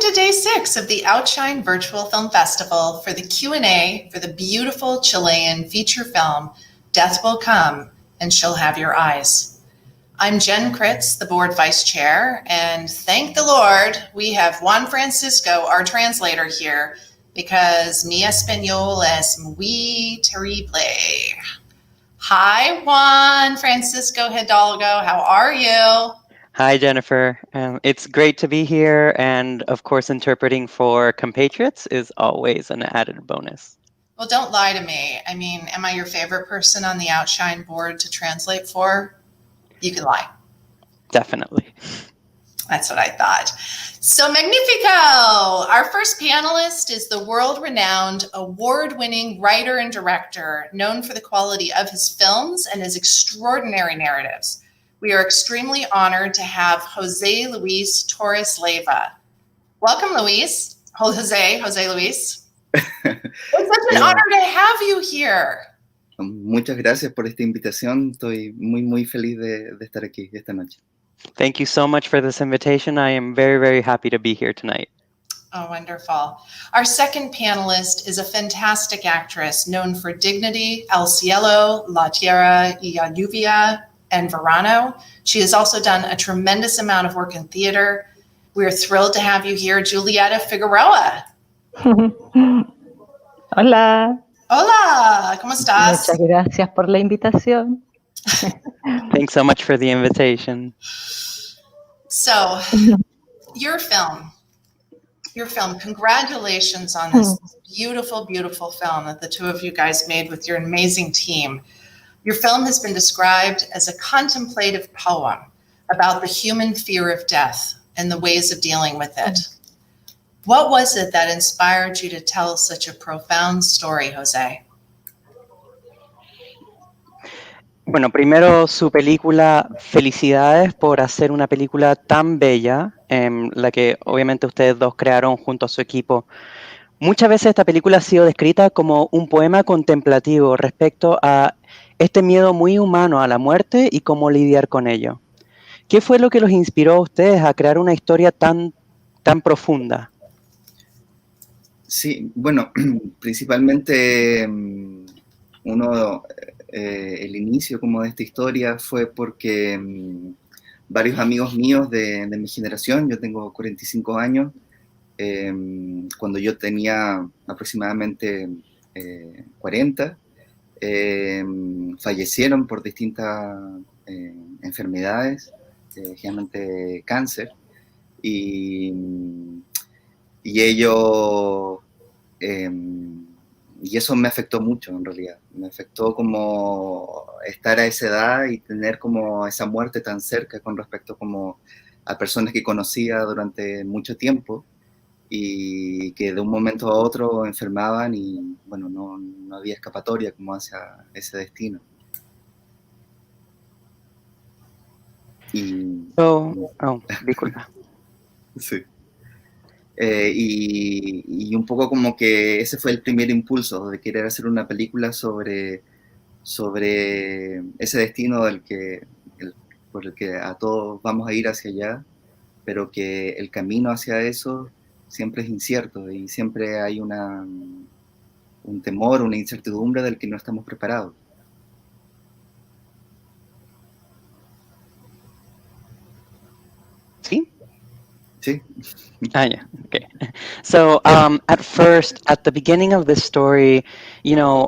to day 6 of the Outshine Virtual Film Festival for the Q&A for the beautiful Chilean feature film, Death Will Come and She'll Have Your Eyes. I'm Jen Kritz, the board vice chair, and thank the Lord, we have Juan Francisco, our translator here, because mi español es muy terrible. Hi, Juan Francisco Hidalgo, how are you? Hi, Jennifer. It's great to be here, and of course, interpreting for compatriots is always an added bonus. Well, don't lie to me. I mean, am I your favorite person on the Outshine board to translate for? You can lie. Definitely. That's what I thought. So magnifico! Our first panelist is the world-renowned, award-winning writer and director, known for the quality of his films and his extraordinary narratives. We are extremely honored to have Jose Luis Torres Leiva. Welcome, Luis. Jose Luis. It's such an honor to have you here. Muchas gracias por esta invitación. Estoy muy feliz de estar aquí esta noche. Thank you so much for this invitation. I am very happy to be here tonight. Oh, wonderful. Our second panelist is a fantastic actress known for Dignity, El Cielo, La Tierra y la Lluvia, and Verano. She has also done a tremendous amount of work in theater. We're thrilled to have you here, Julieta Figueroa. Hola. Hola, ¿cómo estás? Muchas gracias por la invitación. Thanks so much for the invitation. So, your film, congratulations on this beautiful film that the two of you guys made with your amazing team. Your film has been described as a contemplative poem about the human fear of death and the ways of dealing with it. What was it that inspired you to tell such a profound story, Jose? Bueno, primero su película, felicidades por hacer una película tan bella, la que obviamente ustedes dos crearon junto a su equipo. Muchas veces esta película ha sido descrita como un poema contemplativo respecto a este miedo muy humano a la muerte y cómo lidiar con ello. ¿Qué fue lo que los inspiró a ustedes a crear una historia tan profunda? Sí, bueno, principalmente el inicio como de esta historia fue porque varios amigos míos de mi generación, yo tengo 45 años, cuando yo tenía aproximadamente 40, fallecieron por distintas enfermedades, generalmente cáncer, y ellos, y eso me afectó mucho en realidad, me afectó como estar a esa edad y tener como esa muerte tan cerca con respecto como a personas que conocía durante mucho tiempo y que de un momento a otro enfermaban y bueno, no había escapatoria como hacia ese destino. Disculpa. Sí. Y un poco como que ese fue el primer impulso de querer hacer una película sobre ese destino por el que a todos vamos a ir hacia allá, pero que el camino hacia eso siempre es incierto y siempre hay un temor, una incertidumbre del que no estamos preparados. ¿Sí? Sí. Yeah. Okay. So at first, at the beginning of this story, it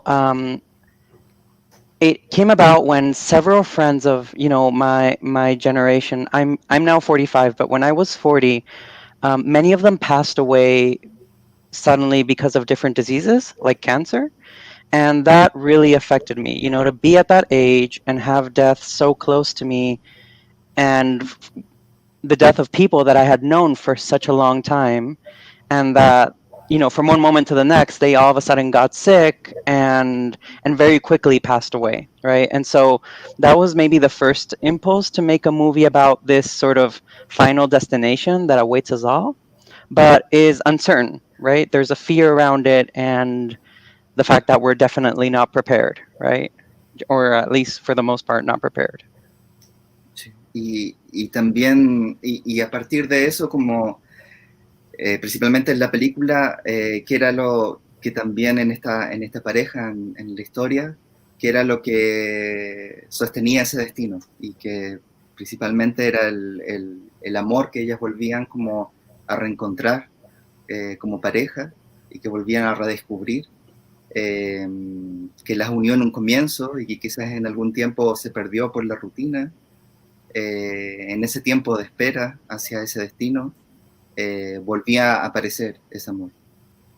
came about when several friends of my generation. I'm now 45, but when I was 40, many of them passed away suddenly because of different diseases like cancer, and that really affected me. To be at that age and have death so close to me, and the death of people that I had known for such a long time, and that, from one moment to the next, they all of a sudden got sick and very quickly passed away, right? And so that was maybe the first impulse to make a movie about this sort of final destination that awaits us all, but is uncertain, right? There's a fear around it and the fact that we're definitely not prepared, right? Or at least for the most part, not prepared. Y también, y a partir de eso, como principalmente en la película, que era lo que también en esta pareja, en la historia, que era lo que sostenía ese destino, y que principalmente era el amor que ellas volvían como a reencontrar como pareja, y que volvían a redescubrir, que las unió en un comienzo y que quizás en algún tiempo se perdió por la rutina, en ese tiempo de espera hacia ese destino, volvía a aparecer ese amor.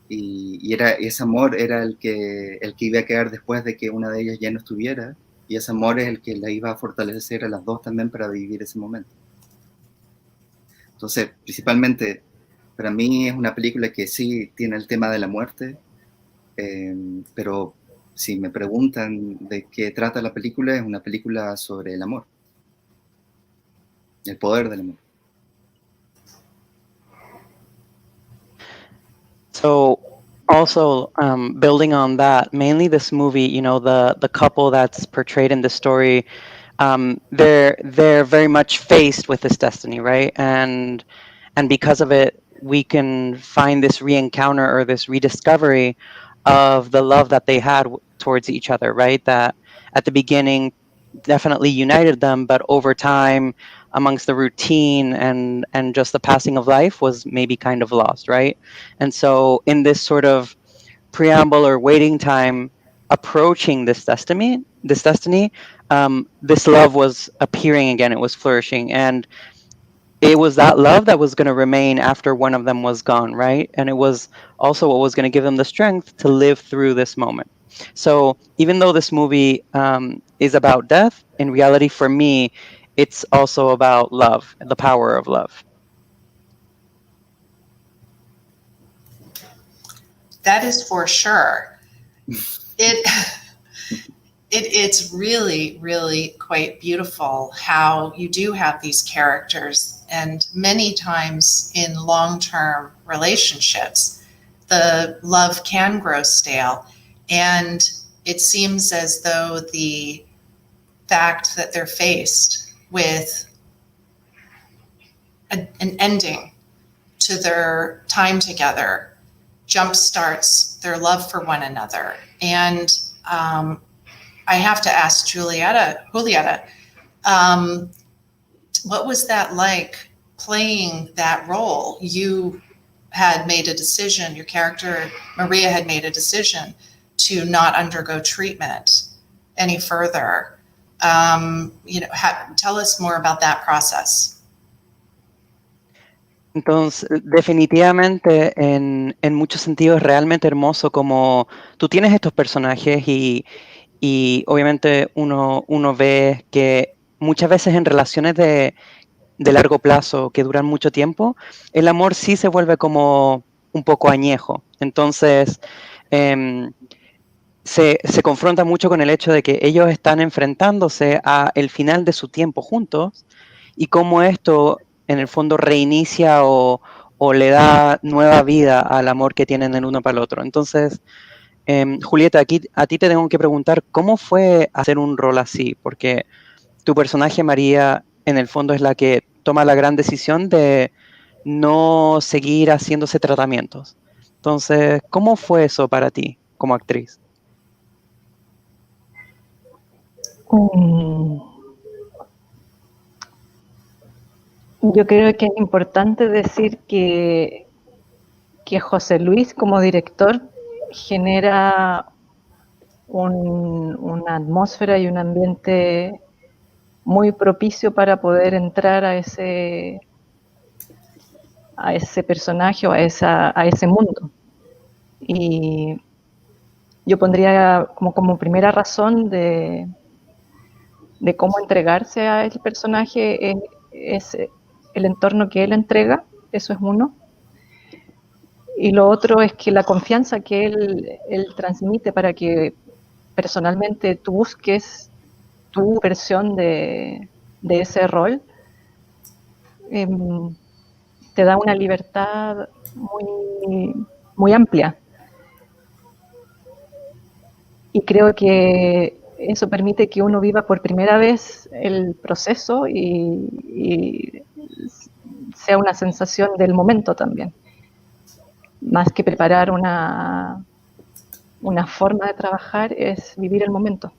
Y ese amor era el que iba a quedar después de que una de ellas ya no estuviera, y ese amor es el que la iba a fortalecer a las dos también para vivir ese momento. Entonces, principalmente, para mí es una película que sí tiene el tema de la muerte, pero si me preguntan de qué trata la película, es una película sobre el amor, el poder del amor. So also building on that, mainly this movie, you know, the couple that's portrayed in the story, they're very much faced with this destiny, right? And because of it, we can find this re-encounter or this rediscovery of the love that they had towards each other, right? That at the beginning definitely united them, but over time, amongst the routine and just the passing of life, was maybe kind of lost, right? And so in this sort of preamble or waiting time approaching this destiny, this love was appearing again, it was flourishing, and it was that love that was going to remain after one of them was gone, right? And it was also what was going to give them the strength to live through this moment. So even though this movie is about death, in reality, for me, it's also about love, the power of love. That is for sure. It's really, really quite beautiful how you do have these characters, and many times in long-term relationships, the love can grow stale, and it seems as though the fact that they're faced with an ending to their time together jumpstarts their love for one another. And I have to ask Julieta, what was that like playing that role? You had made a decision, your character, Maria, had made a decision to not undergo treatment any further. Tell us more about that process. Entonces, definitivamente, en muchos sentidos, es realmente hermoso como tú tienes estos personajes y obviamente uno ve que muchas veces en relaciones de largo plazo que duran mucho tiempo, el amor sí se vuelve como un poco añejo. Entonces, se confronta mucho con el hecho de que ellos están enfrentándose a el final de su tiempo juntos y cómo esto en el fondo reinicia o le da nueva vida al amor que tienen el uno para el otro. Entonces, Julieta, aquí a ti te tengo que preguntar, ¿cómo fue hacer un rol así? Porque tu personaje, María, en el fondo es la que toma la gran decisión de no seguir haciéndose tratamientos. Entonces, ¿cómo fue eso para ti como actriz? Yo creo que es importante decir que José Luis como director genera una atmósfera y un ambiente muy propicio para poder entrar a ese personaje o a ese mundo. Y yo pondría como primera razón de cómo entregarse a ese personaje es el entorno que él entrega, eso es uno. Y lo otro es que la confianza que él transmite para que personalmente tú busques tu versión de ese rol, te da una libertad muy, muy amplia. Y creo que eso permite que uno viva por primera vez el proceso y sea una sensación del momento también. más que preparar una forma de trabajar, es vivir el momento.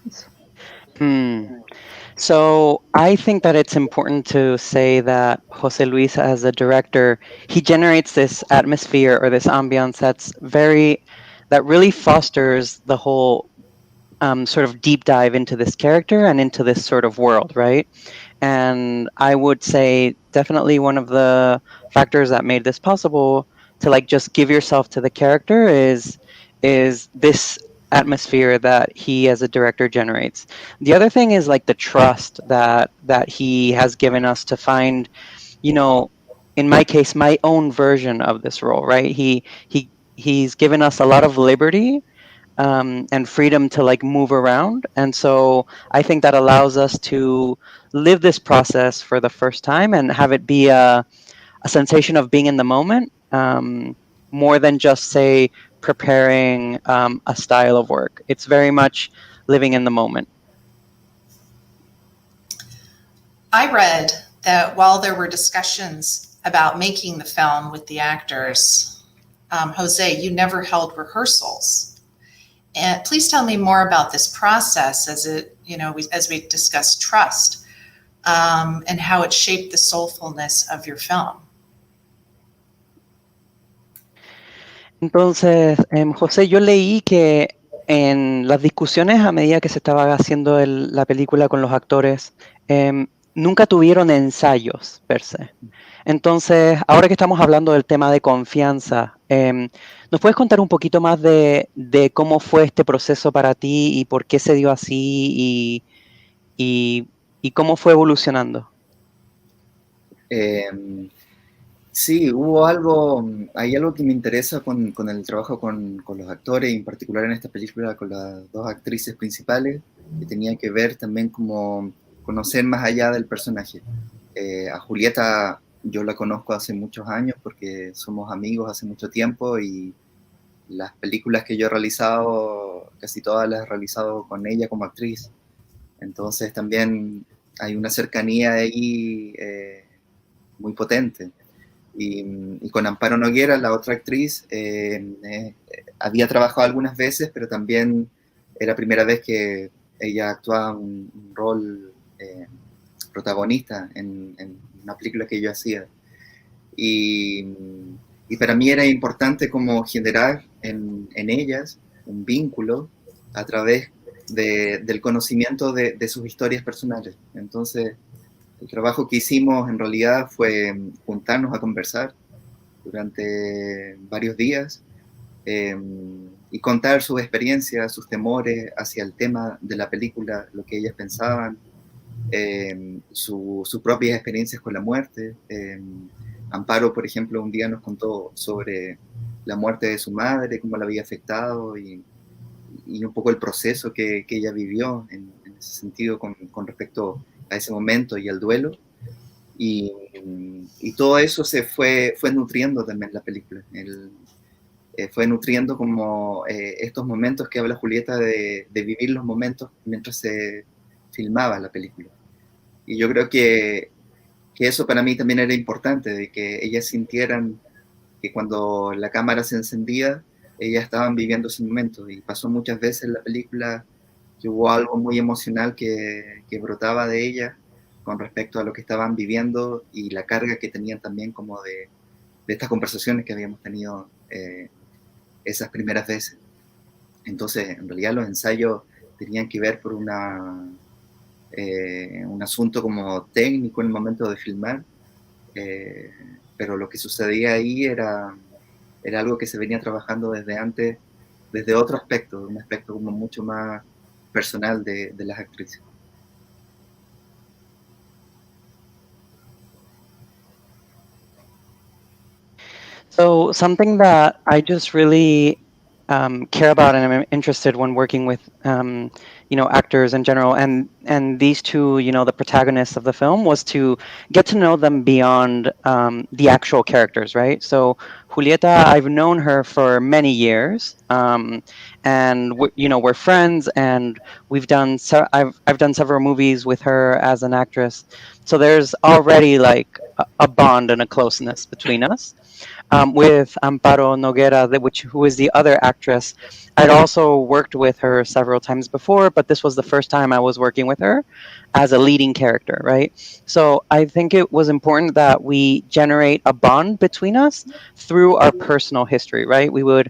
Eso. So I think that it's important to say that Jose Luis, as a director, he generates this atmosphere or this ambiance that really fosters the whole sort of deep dive into this character and into this sort of world, right? And I would say definitely one of the factors that made this possible to like just give yourself to the character is this atmosphere that he as a director generates. The other thing is like the trust that he has given us to find, you know, in my case, my own version of this role, right? He's given us a lot of liberty and freedom to like move around. And so I think that allows us to live this process for the first time and have it be a sensation of being in the moment, more than just say preparing a style of work. It's very much living in the moment. I read that while there were discussions about making the film with the actors, Jose, you never held rehearsals. And please tell me more about this process as we discussed trust, and how it shaped the soulfulness of your film. Entonces, José, yo leí que en las discusiones a medida que se estaba haciendo la película con los actores, nunca tuvieron ensayos per se. Entonces, ahora que estamos hablando del tema de confianza, ¿nos puedes contar un poquito más de cómo fue este proceso para ti y por qué se dio así y cómo fue evolucionando? Sí, hay algo que me interesa con el trabajo con los actores, y en particular en esta película con las dos actrices principales, que tenía que ver también como conocer más allá del personaje. A Julieta yo la conozco hace muchos años porque somos amigos hace mucho tiempo, y las películas que yo he realizado, casi todas las he realizado con ella como actriz. Entonces también hay una cercanía ahí muy potente. Y con Amparo Noguera, la otra actriz, había trabajado algunas veces, pero también era primera vez que ella actuaba un rol protagonista en una película que yo hacía. Y para mí era importante como generar en ellas un vínculo a través del conocimiento de sus historias personales. Entonces, el trabajo que hicimos en realidad fue juntarnos a conversar durante varios días y contar sus experiencias, sus temores hacia el tema de la película, lo que ellas pensaban, sus propias experiencias con la muerte. Amparo, por ejemplo, un día nos contó sobre la muerte de su madre, cómo la había afectado y un poco el proceso que ella vivió en ese sentido con respecto a ese momento y al duelo. Y todo eso se fue nutriendo también la película. Fue nutriendo como estos momentos que habla Julieta de vivir los momentos mientras se filmaba la película. Y yo creo que eso para mí también era importante, de que ellas sintieran que cuando la cámara se encendía, ellas estaban viviendo ese momento. Y pasó muchas veces en la película que hubo algo muy emocional que brotaba de ellas con respecto a lo que estaban viviendo y la carga que tenían también como de estas conversaciones que habíamos tenido esas primeras veces. Entonces, en realidad los ensayos tenían que ver por un asunto como técnico en el momento de filmar, pero lo que sucedía ahí era algo que se venía trabajando desde antes, desde otro aspecto, un aspecto como mucho más personal de las actrices. So something that I just really care about and am interested when working with actors in general, and these two, the protagonists of the film, was to get to know them beyond the actual characters, right? So Julieta, I've known her for many years, and we're friends, and I've done several movies with her as an actress, so there's already like a bond and a closeness between us. With Amparo Noguera, who is the other actress. I'd also worked with her several times before, but this was the first time I was working with her as a leading character, right? So I think it was important that we generate a bond between us through our personal history, right? We would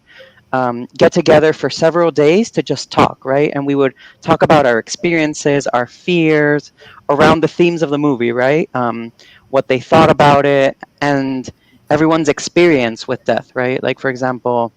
get together for several days to just talk, right? And we would talk about our experiences, our fears around the themes of the movie, right? What they thought about it, and everyone's experience with death, right? Like, for example,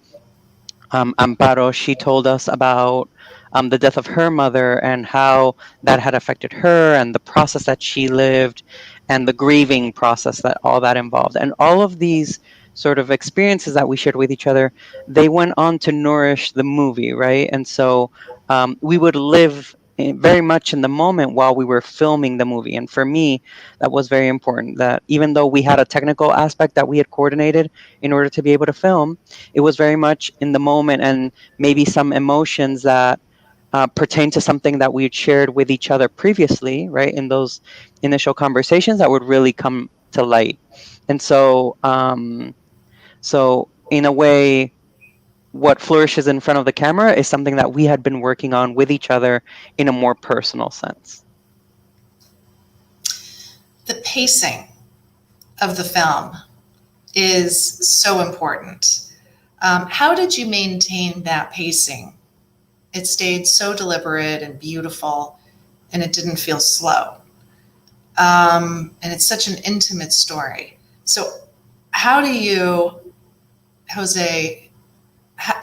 Amparo, she told us about the death of her mother and how that had affected her and the process that she lived and the grieving process that all that involved. And all of these sort of experiences that we shared with each other, they went on to nourish the movie, right? And so we would live very much in the moment while we were filming the movie. And for me, that was very important, that even though we had a technical aspect that we had coordinated in order to be able to film, it was very much in the moment, and maybe some emotions that pertain to something that we had shared with each other previously, right, in those initial conversations, that would really come to light. And so, so in a way, what flourishes in front of the camera is something that we had been working on with each other in a more personal sense. The pacing of the film is so important. How did you maintain that pacing? It stayed so deliberate and beautiful, and it didn't feel slow. And it's such an intimate story. So how do you, Jose,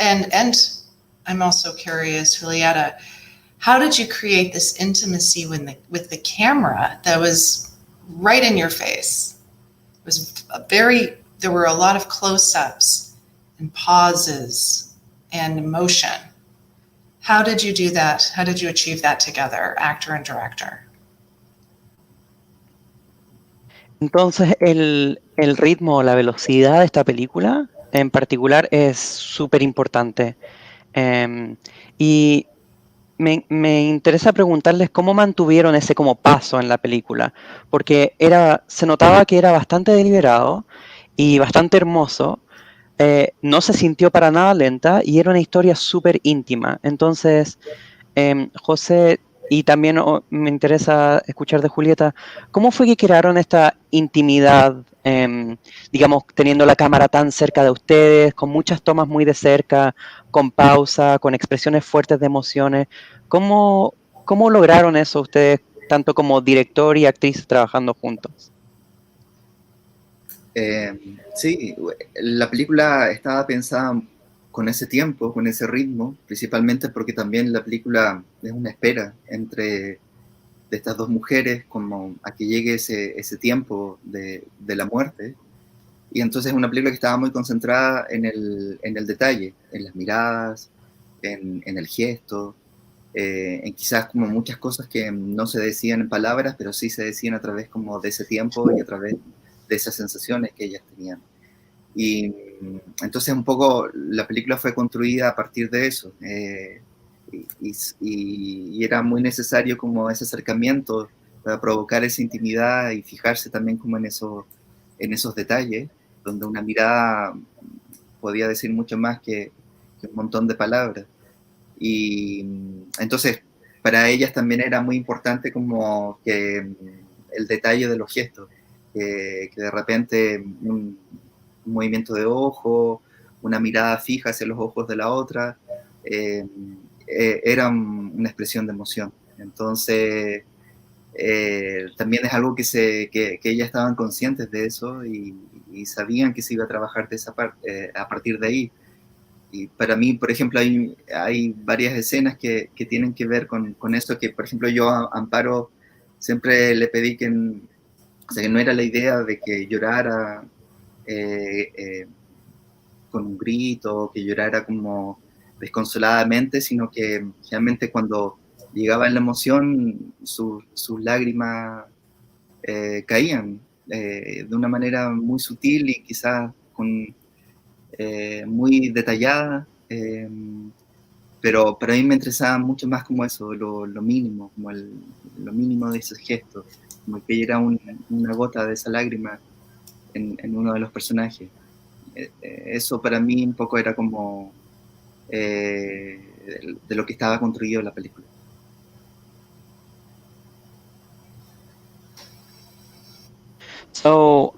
and I'm also curious, Julieta, how did you create this intimacy with the camera that was right in your face? It was there were a lot of close-ups and pauses and emotion. How did you do that? How did you achieve that together, actor and director? Entonces, el ritmo, la velocidad de esta película en particular es súper importante. Y me interesa preguntarles cómo mantuvieron ese como paso en la película, porque se notaba que era bastante deliberado y bastante hermoso. No se sintió para nada lenta y era una historia súper íntima. Entonces, José, y también me interesa escuchar de Julieta, ¿cómo fue que crearon esta intimidad, digamos, teniendo la cámara tan cerca de ustedes, con muchas tomas muy de cerca, con pausa, con expresiones fuertes de emociones? ¿Cómo lograron eso ustedes, tanto como director y actriz, trabajando juntos? Sí, la película estaba pensada con ese tiempo, con ese ritmo, principalmente porque también la película es una espera entre de estas dos mujeres como a que llegue ese tiempo de la muerte. Y entonces es una película que estaba muy concentrada en el detalle, en las miradas, en el gesto, en quizás como muchas cosas que no se decían en palabras, pero sí se decían a través como de ese tiempo y a través de esas sensaciones que ellas tenían. Y entonces un poco la película fue construida a partir de eso, y era muy necesario como ese acercamiento para provocar esa intimidad y fijarse también como en esos detalles, donde una mirada podía decir mucho más que un montón de palabras. Y entonces para ellas también era muy importante como que el detalle de los gestos, que de repente un movimiento de ojo, una mirada fija hacia los ojos de la otra, era una expresión de emoción. Entonces, también es algo que ellas estaban conscientes de eso y sabían que se iba a trabajar de esa parte, a partir de ahí. Y para mí, por ejemplo, hay varias escenas que tienen que ver con eso, que por ejemplo yo a Amparo siempre le pedí que no era la idea de que llorara con un grito, que llorara como desconsoladamente, sino que realmente cuando llegaba la emoción, sus lágrimas caían de una manera muy sutil y quizás muy detallada, pero a mí me interesaba mucho más como eso, lo mínimo, como lo mínimo de esos gestos, como que era una gota de esa lágrima en uno de los personajes. Eso para mí un poco era como de lo que estaba construido la película. So,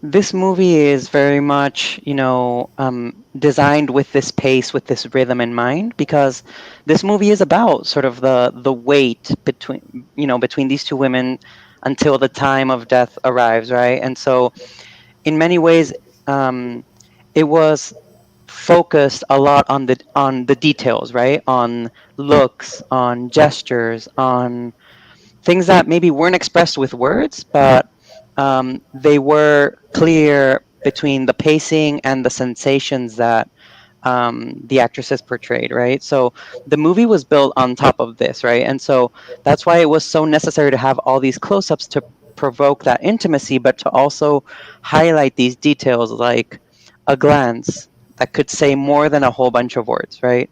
this movie is very much, designed with this pace, with this rhythm in mind, because this movie is about sort of the wait between these two women until the time of death arrives, right? And so, in many ways, it was focused a lot on the details, right? On looks, on gestures, on things that maybe weren't expressed with words, but they were clear between the pacing and the sensations that the actresses portrayed, right? So the movie was built on top of this, right? And so that's why it was so necessary to have all these close-ups to provoke that intimacy, but to also highlight these details like a glance that could say more than a whole bunch of words, right?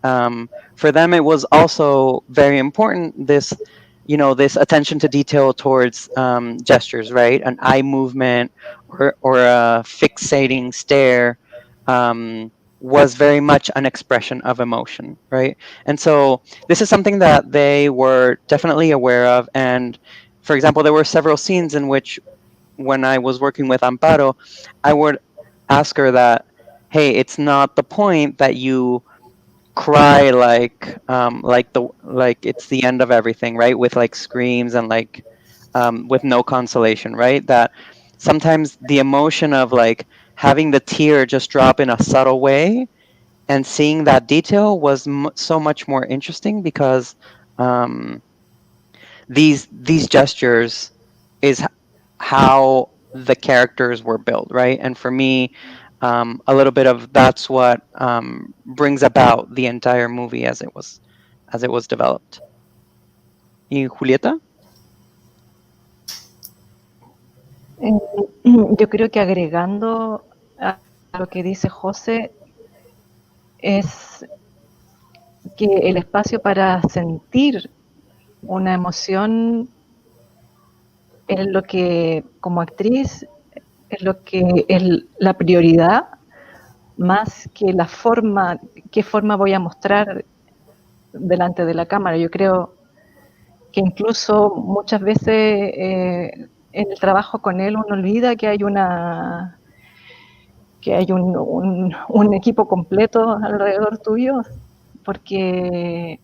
For them, it was also very important, this attention to detail towards gestures, right? An eye movement or a fixating stare was very much an expression of emotion, right? And so this is something that they were definitely aware of. And for example, there were several scenes in which, when I was working with Amparo, I would ask her that, hey, it's not the point that you cry like it's the end of everything, right? With like screams and like with no consolation, right? That sometimes the emotion of like having the tear just drop in a subtle way and seeing that detail was so much more interesting, because um, these gestures is how the characters were built, right? And for me, a little bit of that's what brings about the entire movie as it was developed. ¿Y Julieta? Yo creo que agregando a lo que dice José es que el espacio para sentir una emoción es lo que, como actriz, es lo que es la prioridad, más que la forma, qué forma voy a mostrar delante de la cámara. Yo creo que incluso muchas veces en el trabajo con él uno olvida que hay un equipo completo alrededor tuyo, porque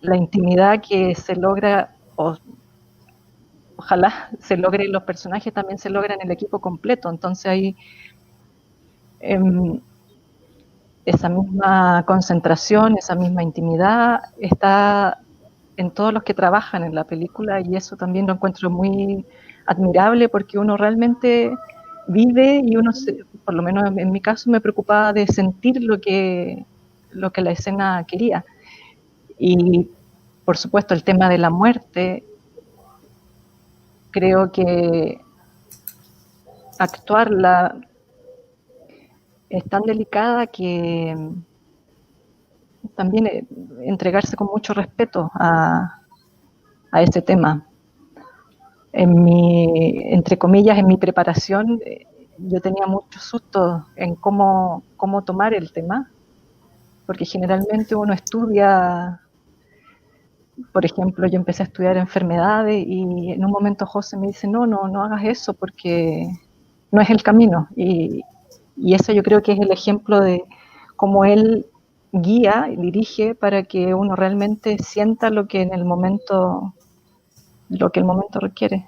la intimidad que se logra, ojalá se logre en los personajes, también se logra en el equipo completo. Entonces hay esa misma concentración, esa misma intimidad está en todos los que trabajan en la película, y eso también lo encuentro muy admirable, porque uno realmente vive y uno, por lo menos en mi caso, me preocupaba de sentir lo que la escena quería. Y por supuesto el tema de la muerte, creo que actuarla es tan delicada que también entregarse con mucho respeto a ese tema. Entre comillas, en mi preparación, yo tenía mucho susto en cómo tomar el tema, porque generalmente uno estudia, por ejemplo, yo empecé a estudiar enfermedades y en un momento José me dice, no hagas eso porque no es el camino. Y eso yo creo que es el ejemplo de cómo él guía y dirige para que uno realmente sienta lo que el momento requiere.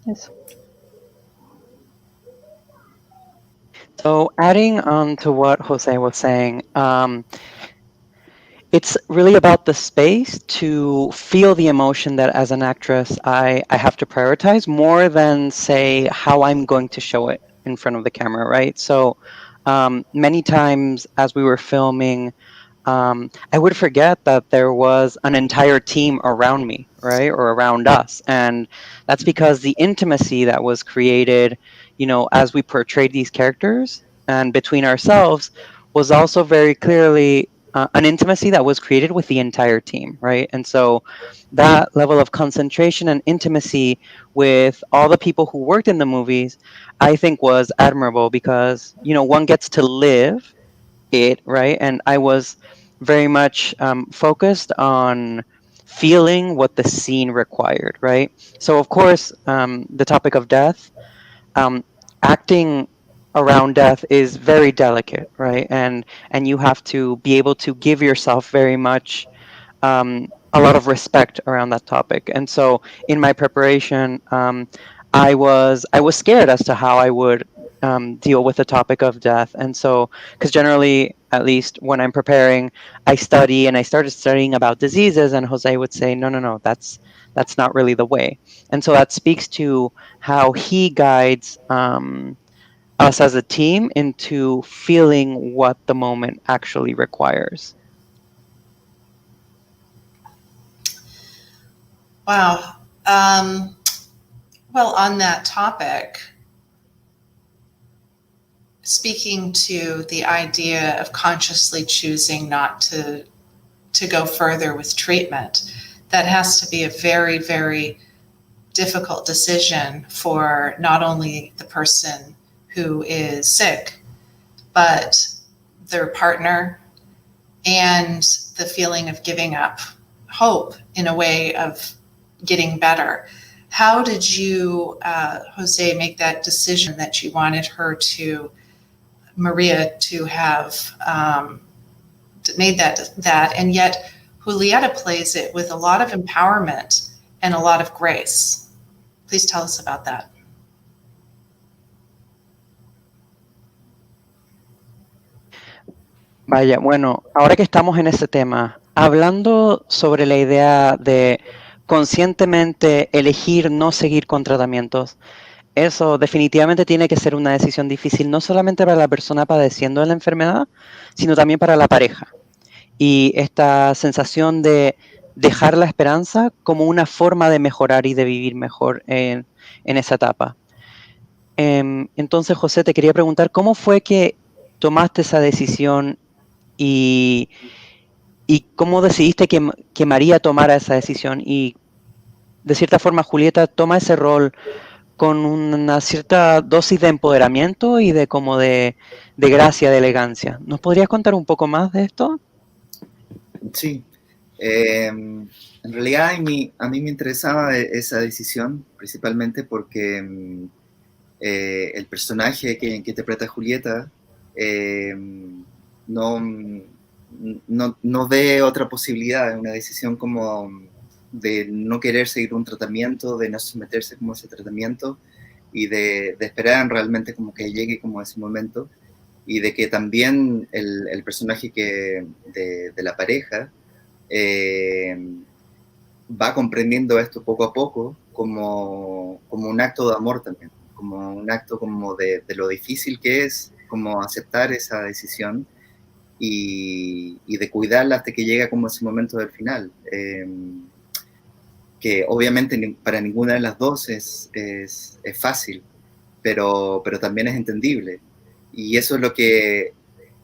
Eso. So adding on to what Jose was saying, it's really about the space to feel the emotion that as an actress I have to prioritize more than say how I'm going to show it in front of the camera, right? So Many times as we were filming, I would forget that there was an entire team around me, right, or around us. And that's because the intimacy that was created, as we portrayed these characters and between ourselves was also very clearly an intimacy that was created with the entire team, right? And so that level of concentration and intimacy with all the people who worked in the movies, I think was admirable because, one gets to live it, right? And I was very much focused on feeling what the scene required, right? So, of course, the topic of death, um, acting around death is very delicate, right? And you have to be able to give yourself very much a lot of respect around that topic. And so in my preparation, I was scared as to how I would deal with the topic of death. And so, because generally, at least when I'm preparing, I study and I started studying about diseases, and Jose would say, no, no, no, that's not really the way. And so that speaks to how he guides us as a team into feeling what the moment actually requires. Wow. Well, on that topic, speaking to the idea of consciously choosing not to go further with treatment, that has to be a very, very difficult decision for not only the person who is sick, but their partner, and the feeling of giving up hope in a way of getting better. How did you, Jose, make that decision that you wanted Maria to have made that, and yet Julieta plays it with a lot of empowerment and a lot of grace? Please tell us about that. Vaya, bueno, ahora que estamos en ese tema, hablando sobre la idea de conscientemente elegir no seguir con tratamientos, eso definitivamente tiene que ser una decisión difícil, no solamente para la persona padeciendo de la enfermedad, sino también para la pareja. Y esta sensación de dejar la esperanza como una forma de mejorar y de vivir mejor en esa etapa. Entonces, José, te quería preguntar, ¿cómo fue que tomaste esa decisión y cómo decidiste que María tomara esa decisión? Y de cierta forma, Julieta toma ese rol con una cierta dosis de empoderamiento y de como de gracia, de elegancia. ¿Nos podrías contar un poco más de esto? Sí. En realidad a mí me interesaba esa decisión, principalmente porque el personaje que interpreta Julieta no ve otra posibilidad, es una decisión como de no querer seguir un tratamiento, de no someterse como a ese tratamiento y de esperar realmente como que llegue como ese momento, y de que también el personaje de la pareja va comprendiendo esto poco a poco como un acto de amor también, como un acto como de lo difícil que es como aceptar esa decisión y de cuidarla hasta que llega como ese momento del final, que obviamente para ninguna de las dos es fácil, pero también es entendible. Y eso es lo que,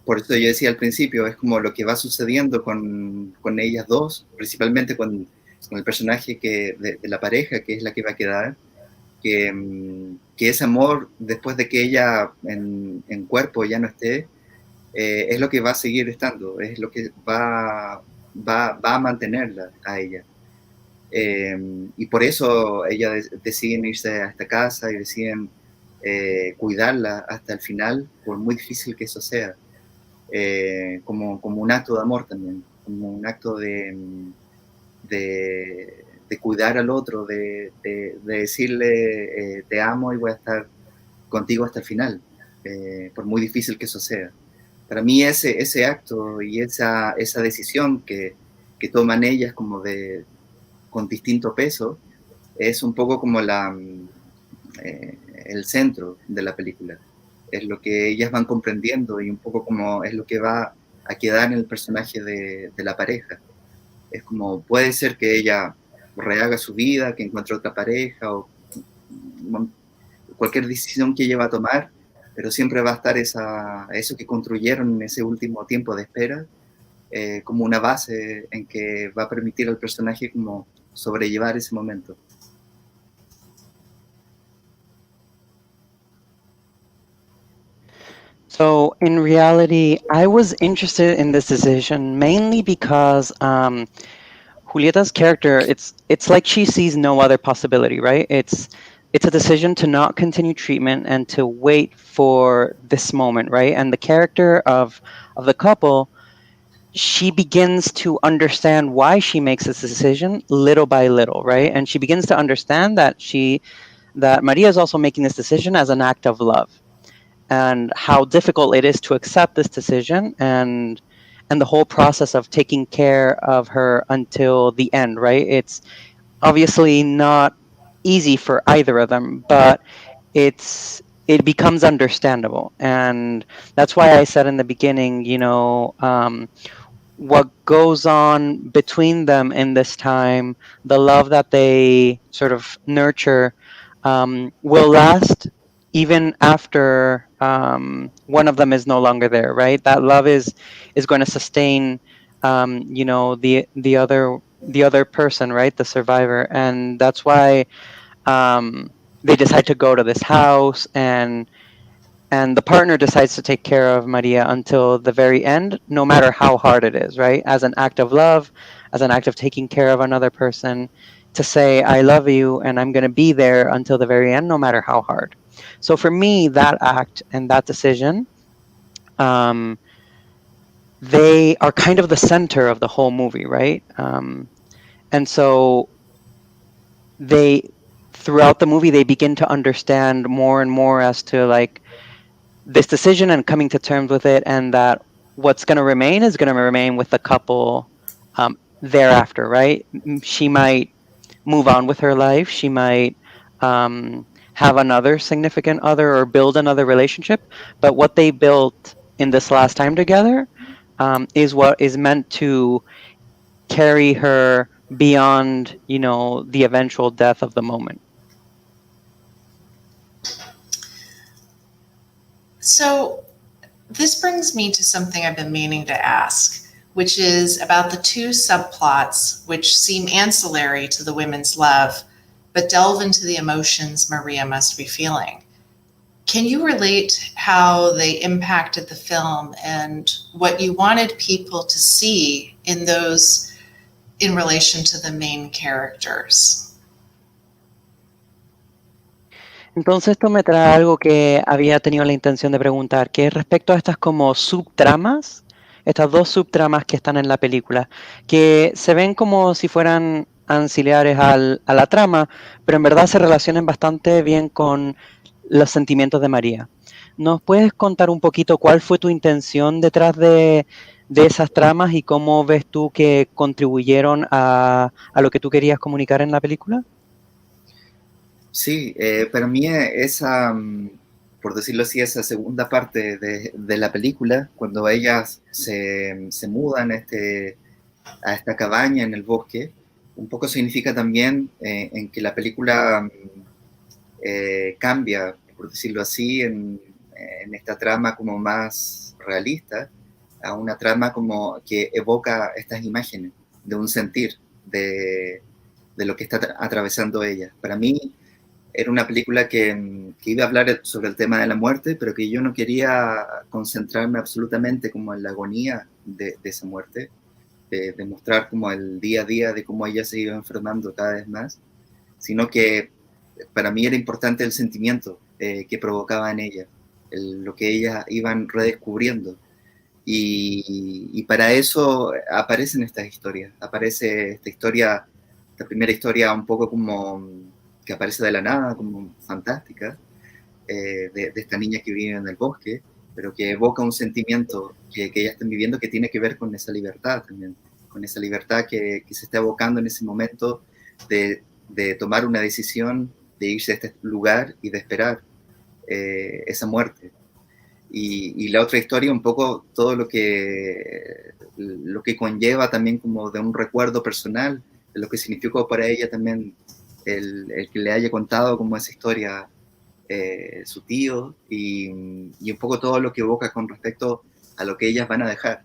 por eso yo decía al principio, es como lo que va sucediendo con ellas dos, principalmente con el personaje de la pareja, que es la que va a quedar, que ese amor, después de que ella en cuerpo ya no esté, es lo que va a seguir estando, es lo que va a mantenerla a ella. Y por eso ellas deciden irse a esta casa y deciden cuidarla hasta el final, por muy difícil que eso sea, como un acto de amor también, como un acto de cuidar al otro, de decirle te amo y voy a estar contigo hasta el final, por muy difícil que eso sea. Para mí ese acto y esa decisión que toman ellas como con distinto peso es un poco como el centro de la película. es lo que ellas van comprendiendo y un poco como es lo que va a quedar en el personaje de la pareja. Es como, puede ser que ella rehaga su vida, que encuentre otra pareja o cualquier decisión que ella va a tomar, pero siempre va a estar eso que construyeron en ese último tiempo de espera, como una base en que va a permitir al personaje como sobrellevar ese momento. So in reality, I was interested in this decision mainly because Julieta's character, it's like she sees no other possibility, right? It's a decision to not continue treatment and to wait for this moment, right? And the character of the couple, she begins to understand why she makes this decision little by little, right? And she begins to understand that Maria is also making this decision as an act of love, and how difficult it is to accept this decision, and the whole process of taking care of her until the end, right? It's obviously not easy for either of them, but it becomes understandable. And that's why I said in the beginning, what goes on between them in this time, the love that they sort of nurture, will last even after one of them is no longer there, right? That love is going to sustain, the other person, right, the survivor. And that's why they decide to go to this house, and the partner decides to take care of Maria until the very end, no matter how hard it is, right? As an act of love, as an act of taking care of another person, to say, I love you and I'm going to be there until the very end, no matter how hard. So for me, that act and that decision, they are kind of the center of the whole movie, right? And so throughout the movie, they begin to understand more and more as to like this decision and coming to terms with it, and that what's going to remain is going to remain with the couple thereafter, right? She might move on with her life. She might have another significant other or build another relationship, but what they built in this last time together is what is meant to carry her beyond, the eventual death of the moment. So this brings me to something I've been meaning to ask, which is about the two subplots which seem ancillary to the women's love, but delve into the emotions Maria must be feeling. Can you relate how they impacted the film and what you wanted people to see in those in relation to the main characters? Entonces esto me trae algo que había tenido la intención de preguntar, que es respecto a estas como subtramas, estas dos subtramas que están en la película, que se ven como si fueran auxiliares a la trama, pero en verdad se relacionan bastante bien con los sentimientos de María. ¿Nos puedes contar un poquito cuál fue tu intención detrás de esas tramas y cómo ves tú que contribuyeron a lo que tú querías comunicar en la película? Sí, para mí por decirlo así, esa segunda parte de la película, cuando ellas se mudan a esta cabaña en el bosque, un poco significa también en que la película cambia, por decirlo así, en esta trama como más realista, a una trama como que evoca estas imágenes de un sentir, de lo que está atravesando ella. Para mí era una película que iba a hablar sobre el tema de la muerte, pero que yo no quería concentrarme absolutamente como en la agonía de esa muerte, de mostrar como el día a día de cómo ella se iba enfermando cada vez más, sino que para mí era importante el sentimiento que provocaba en ella, lo que ellas iban redescubriendo. Y para eso aparecen estas historias. Aparece esta primera historia un poco como que aparece de la nada, como fantástica, de esta niña que vive en el bosque, pero que evoca un sentimiento que ellas están viviendo que tiene que ver con esa libertad también, con esa libertad que se está evocando en ese momento de tomar una decisión, de irse a este lugar y de esperar esa muerte. Y la otra historia un poco todo lo que conlleva también como de un recuerdo personal, de lo que significó para ella también el que le haya contado como esa historia su tío, y un poco todo lo que evoca con respecto a lo que ellas van a dejar,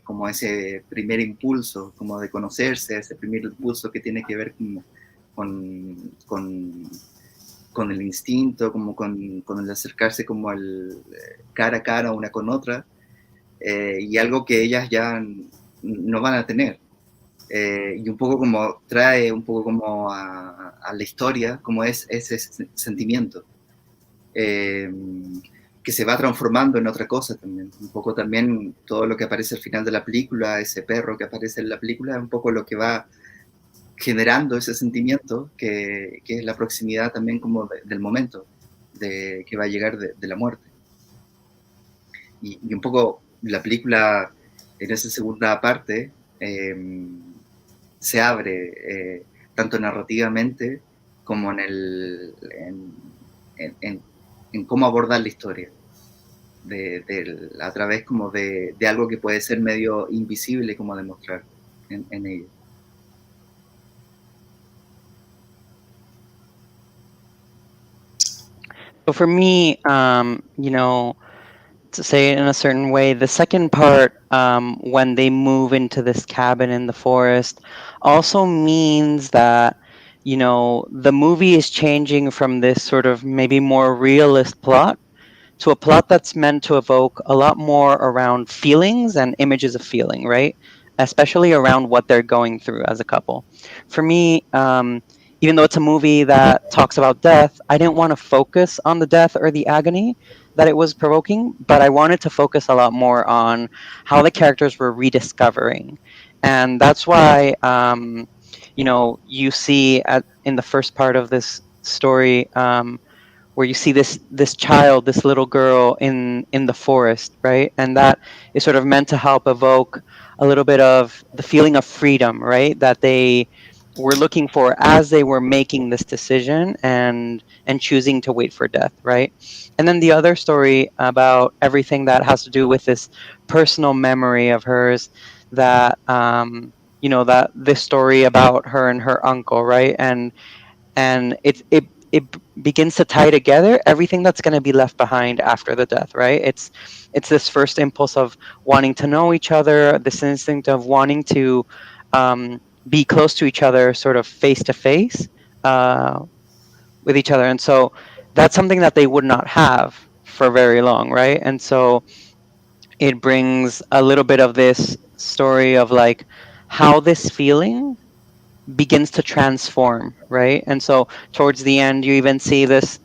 como ese primer impulso, como de conocerse, ese primer impulso que tiene que ver con el instinto, como con el acercarse como al cara a cara una con otra, y algo que ellas ya no van a tener. Y un poco como trae un poco como a la historia, como es ese sentimiento, que se va transformando en otra cosa también. Un poco también todo lo que aparece al final de la película, ese perro que aparece en la película, es un poco lo que va generando ese sentimiento, que es la proximidad también como del momento que va a llegar de la muerte. Y un poco la película en esa segunda parte se abre tanto narrativamente como en cómo abordar la historia, a través como de algo que puede ser medio invisible como demostrar en ella. So for me, to say it in a certain way, the second part, when they move into this cabin in the forest, also means that, the movie is changing from this sort of maybe more realist plot to a plot that's meant to evoke a lot more around feelings and images of feeling, right? Especially around what they're going through as a couple. For me, even though it's a movie that talks about death, I didn't want to focus on the death or the agony that it was provoking, but I wanted to focus a lot more on how the characters were rediscovering. And that's why, you see in the first part of this story, where you see this child, this little girl in the forest, right? And that is sort of meant to help evoke a little bit of the feeling of freedom, right? That they were looking for as they were making this decision and choosing to wait for death, right? And then the other story about everything that has to do with this personal memory of hers, that that this story about her and her uncle, right? And it begins to tie together everything that's going to be left behind after the death, right? It's this first impulse of wanting to know each other, this instinct of wanting to be close to each other, sort of face to face with each other. And so that's something that they would not have for very long, right? And so it brings a little bit of this story of like how this feeling begins to transform, right? And so towards the end, you even see this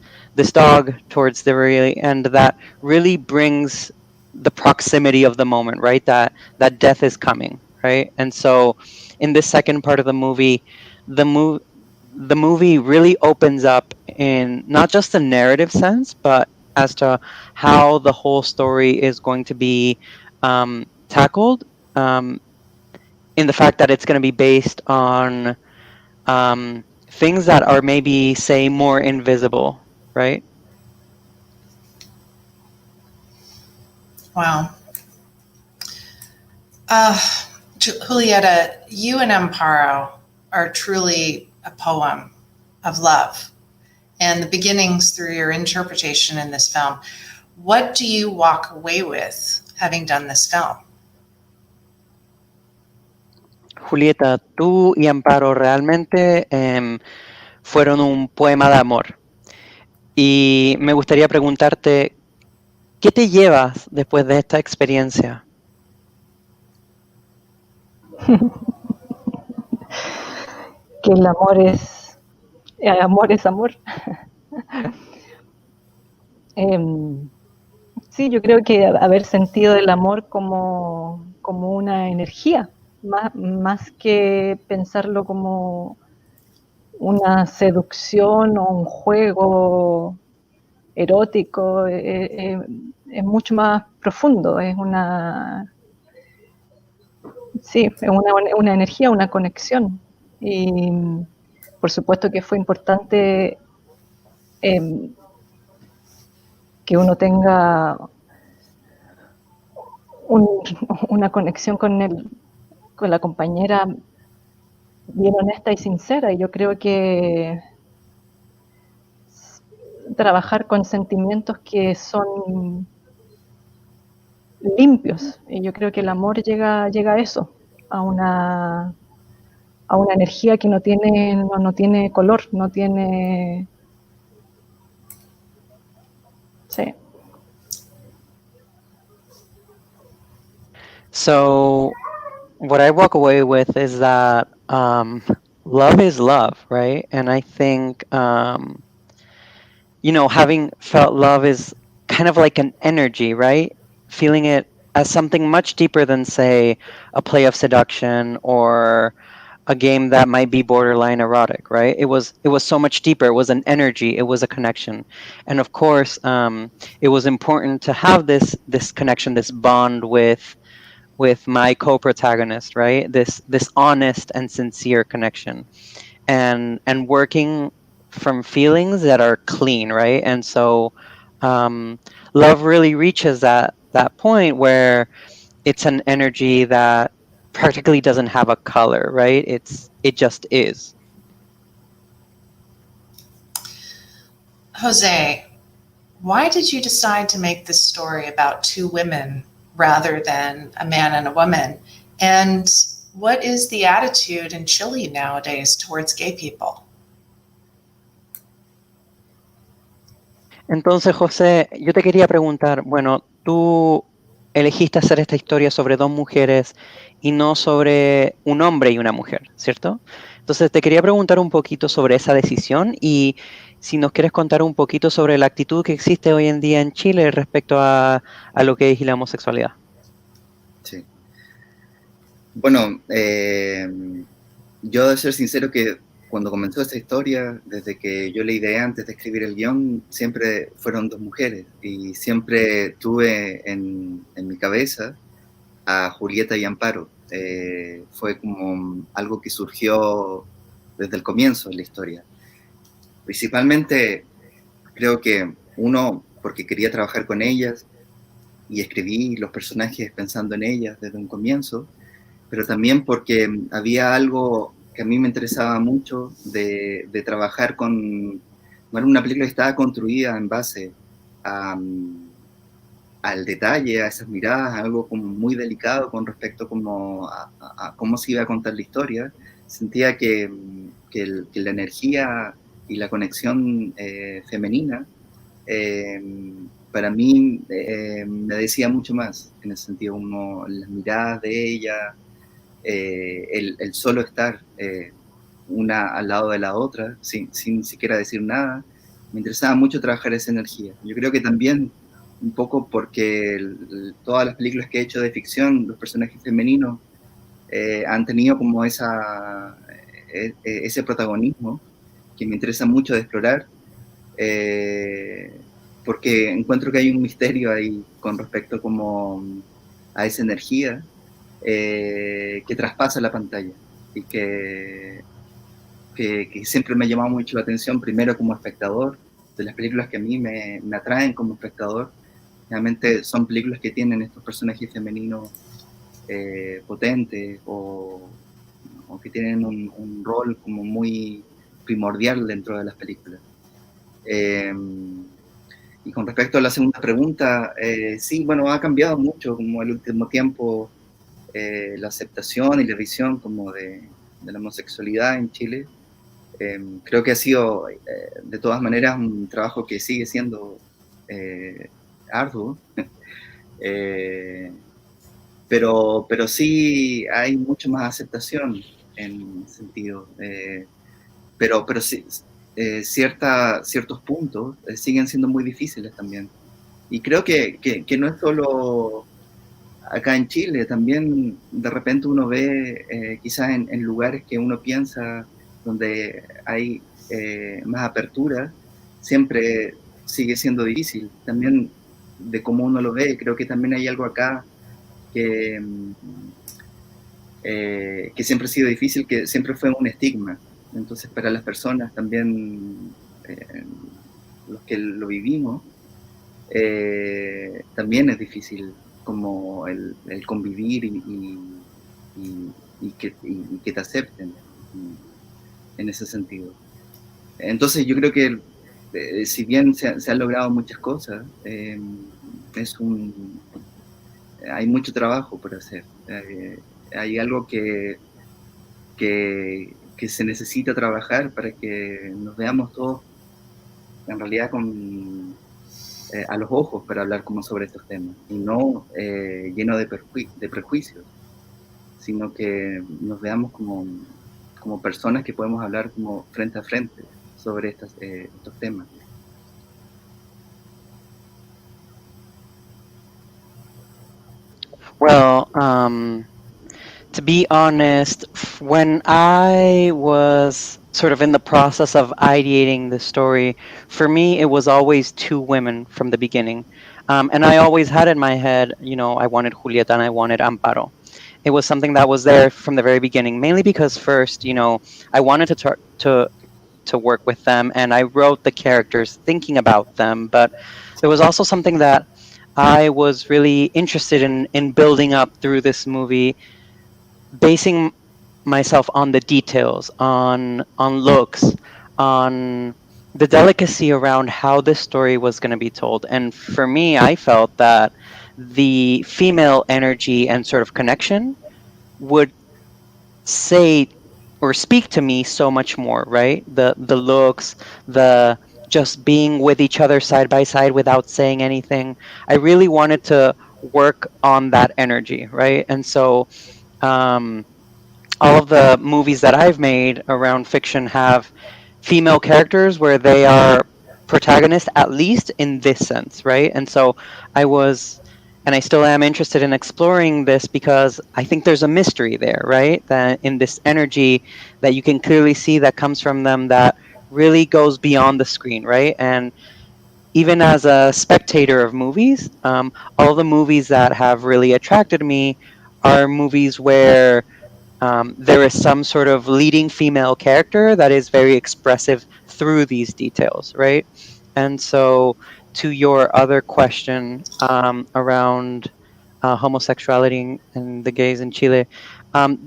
dog towards the really end that really brings the proximity of the moment, right? That death is coming, right? And so in this second part of the movie, the movie really opens up in not just the narrative sense, but as to how the whole story is going to be tackled, in the fact that it's going to be based on things that are maybe, say, more invisible, right? Wow. Julieta, you and Amparo are truly a poem of love and the beginnings through your interpretation in this film. What do you walk away with having done this film? Julieta, tú y Amparo realmente fueron un poema de amor. Y me gustaría preguntarte, ¿qué te llevas después de esta experiencia? Que el amor es amor. Sí, yo creo que haber sentido el amor como una energía, más que pensarlo como una seducción o un juego erótico, es mucho más profundo, es una energía, una conexión. Y por supuesto que fue importante que uno tenga una conexión con la compañera bien honesta y sincera. Y yo creo que trabajar con sentimientos que son limpios, y yo creo que el amor llega a eso, a una energía que no tiene color, no tiene... Sí. So what I walk away with is that love is love, right? And I think having felt love is kind of like an energy, right? Feeling it as something much deeper than, say, a play of seduction or a game that might be borderline erotic, right? It was so much deeper. It was an energy. It was a connection, and of course, it was important to have this connection, this bond with my co-protagonist, right? This honest and sincere connection, and working from feelings that are clean, right? And so love really reaches that point where it's an energy that practically doesn't have a color, right? It just is. Jose, why did you decide to make this story about two women rather than a man and a woman? And what is the attitude in Chile nowadays towards gay people? Entonces, José, yo te quería preguntar, bueno, tú elegiste hacer esta historia sobre dos mujeres y no sobre un hombre y una mujer, ¿cierto? Entonces, te quería preguntar un poquito sobre esa decisión y si nos quieres contar un poquito sobre la actitud que existe hoy en día en Chile respecto a lo que es y la homosexualidad. Sí. Bueno, yo de ser sincero que cuando comenzó esta historia, desde que yo la ideé antes de escribir el guión, siempre fueron dos mujeres y siempre tuve en mi cabeza a Julieta y Amparo. Fue como algo que surgió desde el comienzo de la historia. Principalmente creo que uno, porque quería trabajar con ellas y escribí los personajes pensando en ellas desde un comienzo, pero también porque había algo que a mí me interesaba mucho de trabajar con... Bueno, una película que estaba construida en base al detalle, a esas miradas, algo como muy delicado con respecto como a cómo se iba a contar la historia. Sentía que la energía y la conexión femenina para mí me decía mucho más, en el sentido como las miradas de ella, el solo estar una al lado de la otra, sin siquiera decir nada. Me interesaba mucho trabajar esa energía. Yo creo que también un poco porque todas las películas que he hecho de ficción, los personajes femeninos han tenido como ese protagonismo que me interesa mucho de explorar, porque encuentro que hay un misterio ahí con respecto como a esa energía que traspasa la pantalla y que siempre me ha llamado mucho la atención, primero como espectador, de las películas que a mí me atraen como espectador. Realmente son películas que tienen estos personajes femeninos potentes o que tienen un rol como muy primordial dentro de las películas. Y con respecto a la segunda pregunta, sí, bueno, ha cambiado mucho como el último tiempo la aceptación y la visión como de la homosexualidad en Chile. Creo que ha sido de todas maneras un trabajo que sigue siendo arduo, pero sí hay mucho más aceptación en ese sentido, pero sí, ciertos puntos siguen siendo muy difíciles también. Y creo que no es solo acá en Chile, también de repente uno ve quizás en lugares que uno piensa donde hay más apertura, siempre sigue siendo difícil. También de cómo uno lo ve, creo que también hay algo acá que siempre ha sido difícil, que siempre fue un estigma. Entonces para las personas también, los que lo vivimos, también es difícil como el convivir y que te acepten en ese sentido. Entonces yo creo que si bien se han logrado muchas cosas, hay mucho trabajo por hacer. Hay algo que se necesita trabajar para que nos veamos todos en realidad a los ojos para hablar como sobre estos temas, y no lleno de prejuicios, sino que nos veamos como personas que podemos hablar como frente a frente sobre estos temas. Well, to be honest, when I was sort of in the process of ideating the story, for me, it was always two women from the beginning. And I always had in my head, you know, I wanted Julieta and I wanted Amparo. It was something that was there from the very beginning, mainly because first, you know, I wanted to work with them, and I wrote the characters thinking about them. But there was also something that I was really interested in building up through this movie, basing myself on the details, on looks, on the delicacy around how this story was going to be told. And for me, I felt that the female energy and sort of connection would say or speak to me so much more, right? The looks, the just being with each other side by side without saying anything. I really wanted to work on that energy, right? And so all of the movies that I've made around fiction have female characters where they are protagonists, at least in this sense, right? And so I was, and I still am interested in exploring this because I think there's a mystery there, right? That in this energy that you can clearly see that comes from them that really goes beyond the screen, right? And even as a spectator of movies, all the movies that have really attracted me are movies where there is some sort of leading female character that is very expressive through these details, right? And so, to your other question around homosexuality and the gays in Chile,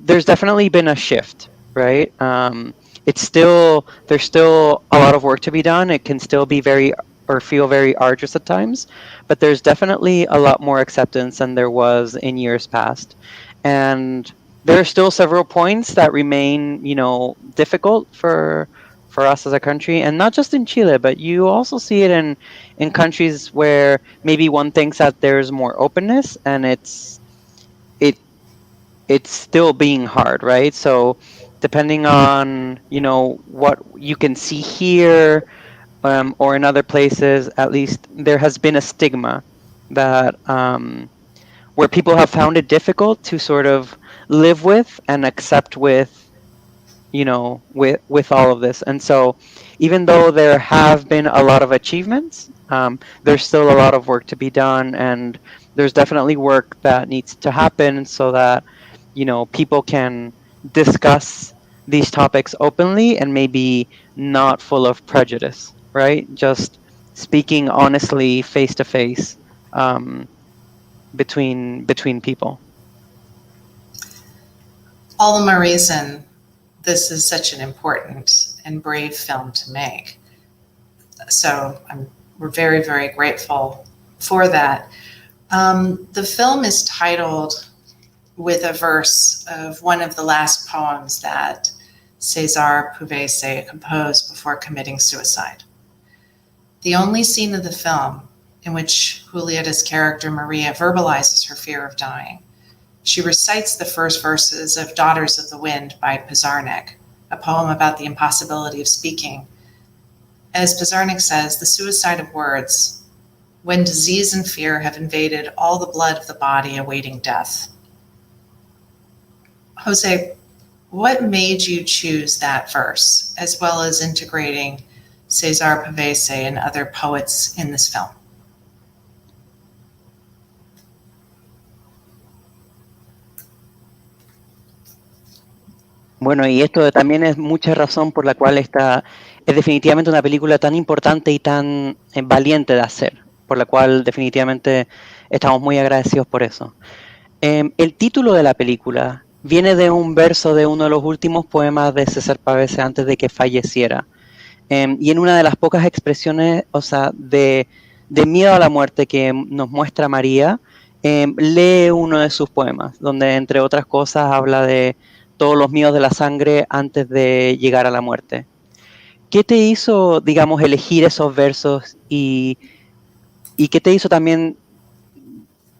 there's definitely been a shift, right? There's still a lot of work to be done. It can still be very or feel very arduous at times, but there's definitely a lot more acceptance than there was in years past. And there are still several points that remain, you know, difficult for us as a country, and not just in Chile, but you also see it in countries where maybe one thinks that there's more openness, and it's still being hard, right? So depending on, you know, what you can see here or in other places, at least there has been a stigma that where people have found it difficult to sort of live with and accept with, you know, with all of this. And so even though there have been a lot of achievements, there's still a lot of work to be done, and there's definitely work that needs to happen so that, you know, people can discuss these topics openly and maybe not full of prejudice, right? Just speaking honestly face to face between people. All the more reason this is such an important and brave film to make. So we're very, very grateful for that. The film is titled with a verse of one of the last poems that César Puvese composed before committing suicide. The only scene of the film in which Julieta's character Maria verbalizes her fear of dying. She recites the first verses of Daughters of the Wind by Pizarnik, a poem about the impossibility of speaking. As Pizarnik says, the suicide of words, when disease and fear have invaded all the blood of the body awaiting death. Jose, what made you choose that verse, as well as integrating César Puvese and other poets in this film? Bueno, y esto también es mucha razón por la cual esta es definitivamente una película tan importante y tan valiente de hacer. por la cual definitivamente estamos muy agradecidos por eso. El título de la película viene de un verso de uno de los últimos poemas de César Pavese antes de que falleciera. Y en una de las pocas expresiones, o sea, de miedo a la muerte que nos muestra María, lee uno de sus poemas, donde entre otras cosas habla de todos los miedos de la sangre antes de llegar a la muerte. ¿Qué te hizo, digamos, elegir esos versos y qué te hizo también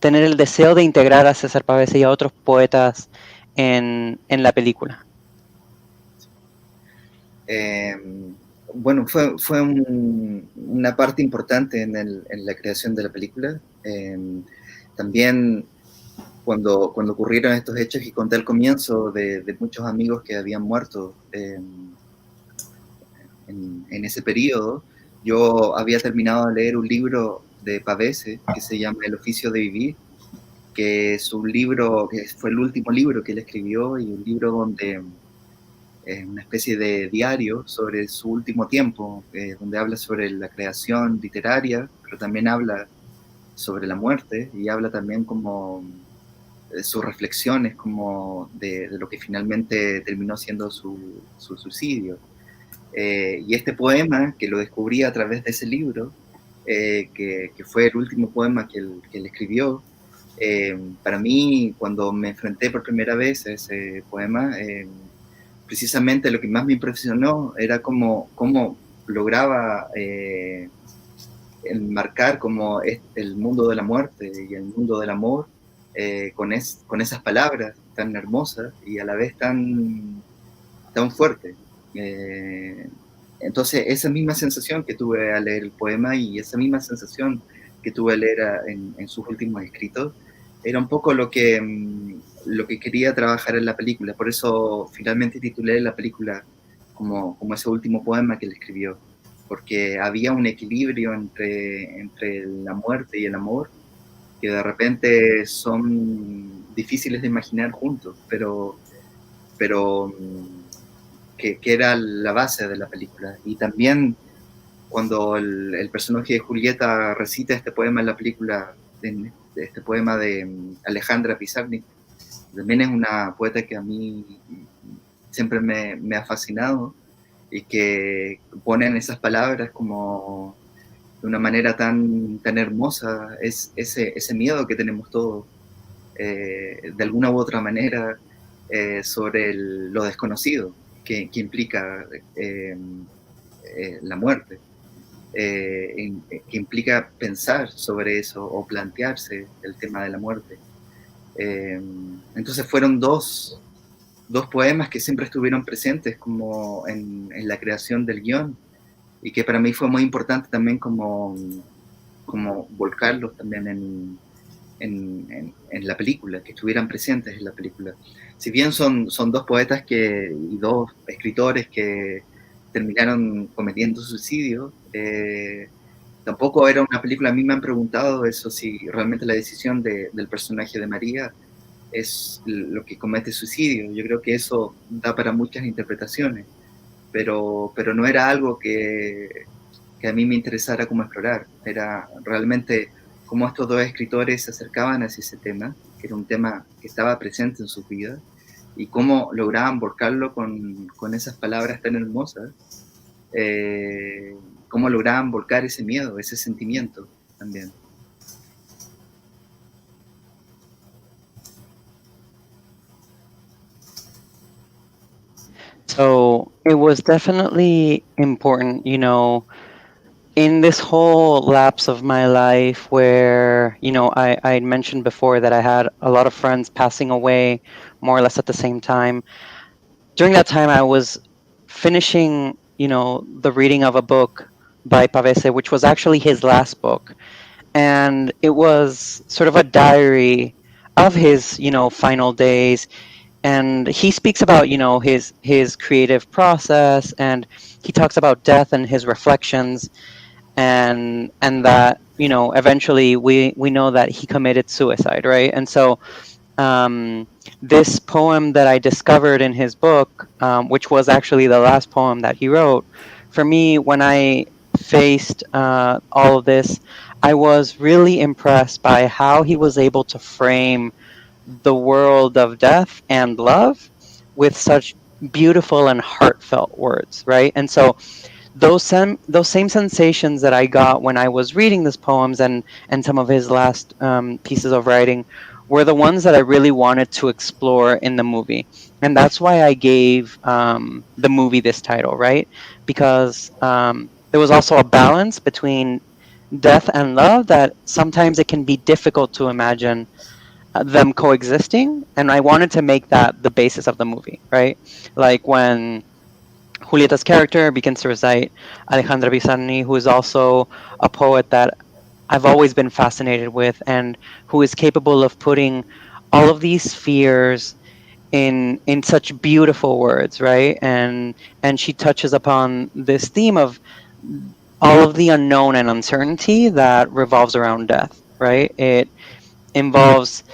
tener el deseo de integrar a César Pavese y a otros poetas en la película? Bueno, fue una parte importante en la creación de la película. También cuando ocurrieron estos hechos y conté al comienzo de muchos amigos que habían muerto en ese periodo, yo había terminado de leer un libro de Pavese que se llama El oficio de vivir, que es un libro que fue el último libro que él escribió, y un libro donde es una especie de diario sobre su último tiempo, donde habla sobre la creación literaria, pero también habla sobre la muerte y habla también como de sus reflexiones como de lo que finalmente terminó siendo su suicidio. Y este poema, que lo descubrí a través de ese libro, que fue el último poema que él escribió, para mí, cuando me enfrenté por primera vez a ese poema, precisamente lo que más me impresionó era cómo lograba enmarcar como el mundo de la muerte y el mundo del amor con esas palabras tan hermosas y a la vez tan fuertes. Entonces, esa misma sensación que tuve al leer el poema y esa misma sensación que tuve al leer en sus últimos escritos, era un poco lo que quería trabajar en la película. Por eso finalmente titulé la película como ese último poema que él escribió, porque había un equilibrio entre la muerte y el amor que de repente son difíciles de imaginar juntos, pero que era la base de la película. Y también cuando el personaje de Julieta recita este poema en la película, este poema de Alejandra Pizarnik, también es una poeta que a mí siempre me ha fascinado y que ponen esas palabras como de una manera tan hermosa, es ese miedo que tenemos todos, de alguna u otra manera, sobre lo desconocido que implica la muerte, que implica pensar sobre eso o plantearse el tema de la muerte. Entonces fueron dos poemas que siempre estuvieron presentes como en la creación del guión y que para mí fue muy importante también como volcarlos también en la película, que estuvieran presentes en la película. Si bien son dos poetas y dos escritores que terminaron cometiendo suicidio, tampoco era una película. A mí me han preguntado eso, si realmente la decisión del personaje de María es lo que comete suicidio. Yo creo que eso da para muchas interpretaciones, pero no era algo que a mí me interesara como explorar. Era realmente cómo estos dos escritores se acercaban hacia ese tema, que era un tema que estaba presente en sus vidas, y cómo lograban volcarlo con esas palabras tan hermosas, cómo lograban volcar ese miedo, ese sentimiento también. So it was definitely important, you know, in this whole lapse of my life where, you know, I mentioned before that I had a lot of friends passing away more or less at the same time. During that time, I was finishing, you know, the reading of a book by Pavese, which was actually his last book. And it was sort of a diary of his, you know, final days. And he speaks about, you know, his creative process, and he talks about death and his reflections, and that, you know, eventually we know that he committed suicide, right? And so this poem that I discovered in his book, which was actually the last poem that he wrote, for me, when I faced all of this, I was really impressed by how he was able to frame the world of death and love with such beautiful and heartfelt words, right? And so those same sensations that I got when I was reading these poems and some of his last pieces of writing were the ones that I really wanted to explore in the movie, and that's why I gave the movie this title, right? Because there was also a balance between death and love that sometimes it can be difficult to imagine them coexisting, and I wanted to make that the basis of the movie, right? Like when Julieta's character begins to recite Alejandra Pizarni, who is also a poet that I've always been fascinated with, and who is capable of putting all of these fears in such beautiful words, right? And she touches upon this theme of all of the unknown and uncertainty that revolves around death, right? It involves,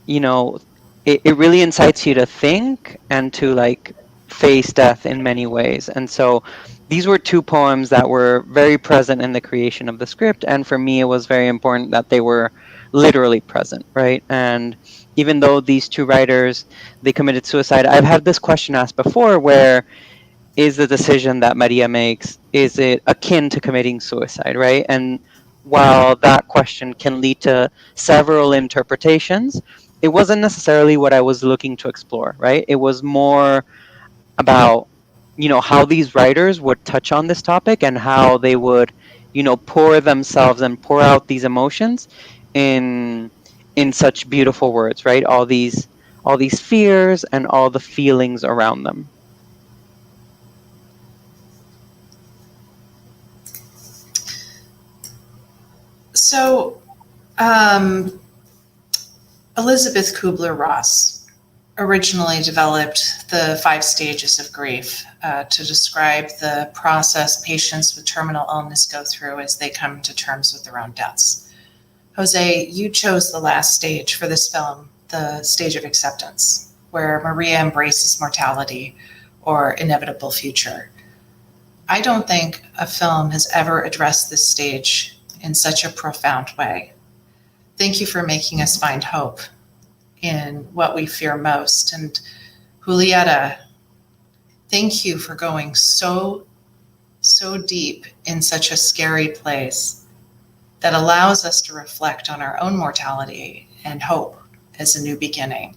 you know, it really incites you to think and to like face death in many ways. And so these were two poems that were very present in the creation of the script, and for me it was very important that they were literally present, right? And even though these two writers, they committed suicide, I've had this question asked before, where is the decision that Maria makes, is it akin to committing suicide, right? And while that question can lead to several interpretations, it wasn't necessarily what I was looking to explore, right? It was more about, you know, how these writers would touch on this topic and how they would, you know, pour themselves and pour out these emotions in such beautiful words, right? All these fears and all the feelings around them. So, Elizabeth Kubler-Ross originally developed the 5 stages of grief to describe the process patients with terminal illness go through as they come to terms with their own deaths. Jose, you chose the last stage for this film, the stage of acceptance, where Maria embraces mortality or inevitable future. I don't think a film has ever addressed this stage in such a profound way. Thank you for making us find hope in what we fear most. And Julieta, thank you for going so deep in such a scary place that allows us to reflect on our own mortality and hope as a new beginning.